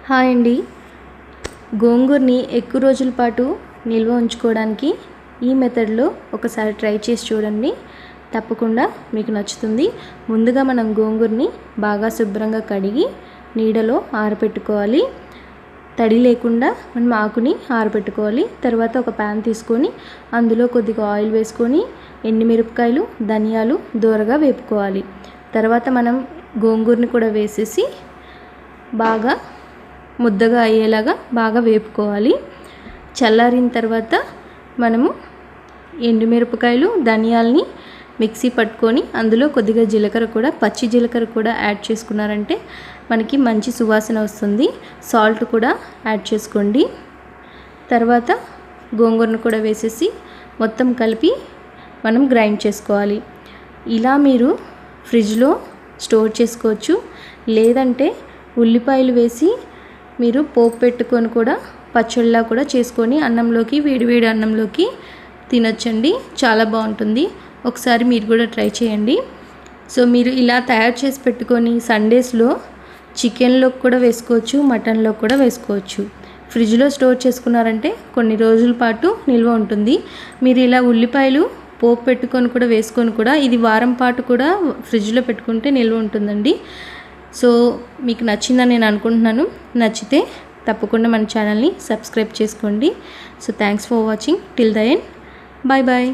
Hi అండి. గోంగూరని ఎక్కువ రోజుల పాటు నిల్వ ఉంచుకోవడానికి ఈ మెథడ్లో ఒకసారి ట్రై చేసి చూడండి. తప్పకుండా మీకు నచ్చుతుంది. ముందుగా మనం గోంగూరని బాగా శుభ్రంగా కడిగి నీడలో ఆరబెట్టుకోవాలి. తడి లేకుండా మనం ఆకుని ఆరబెట్టుకోవాలి. తర్వాత ఒక ప్యాన్ తీసుకొని అందులో కొద్దిగా ఆయిల్ వేసుకొని ఎండుమిరపకాయలు, ధనియాలు దోరగా వేపుకోవాలి. తర్వాత మనం గోంగూరని కూడా వేసేసి బాగా ముద్దగా అయ్యేలాగా బాగా వేపుకోవాలి. చల్లారిన తర్వాత మనము ఎండుమిరపకాయలు, ధనియాలని మిక్సీ పట్టుకొని అందులో కొద్దిగా జీలకర్ర కూడా, పచ్చి జీలకర్ర కూడా యాడ్ చేసుకున్నారంటే మనకి మంచి సువాసన వస్తుంది. సాల్ట్ కూడా యాడ్ చేసుకోండి. తర్వాత గోంగూరను కూడా వేసేసి మొత్తం కలిపి మనం గ్రైండ్ చేసుకోవాలి. ఇలా మీరు ఫ్రిడ్జ్లో స్టోర్ చేసుకోవచ్చు. లేదంటే ఉల్లిపాయలు వేసి మీరు పోపు పెట్టుకొని కూడా పచ్చళ్ళలా కూడా చేసుకొని అన్నంలోకి, వేడివేడి అన్నంలోకి తినొచ్చండి. చాలా బాగుంటుంది. ఒకసారి మీరు కూడా ట్రై చేయండి. సో మీరు ఇలా తయారు చేసి పెట్టుకొని సండేస్లో చికెన్లోకి కూడా వేసుకోవచ్చు, మటన్లో కూడా వేసుకోవచ్చు. ఫ్రిడ్జ్లో స్టోర్ చేసుకున్నారంటే కొన్ని రోజుల పాటు నిల్వ ఉంటుంది. మీరు ఇలా ఉల్లిపాయలు పోపు పెట్టుకొని కూడా వేసుకొని కూడా ఇది వారం పాటు కూడా ఫ్రిడ్జ్లో పెట్టుకుంటే నిల్వ ఉంటుందండి. సో మీకు నచ్చిందని నేను అనుకుంటున్నాను. నచ్చితే తప్పకుండా మన ఛానల్ని సబ్స్క్రైబ్ చేసుకోండి. So thanks for watching till the end. Bye bye.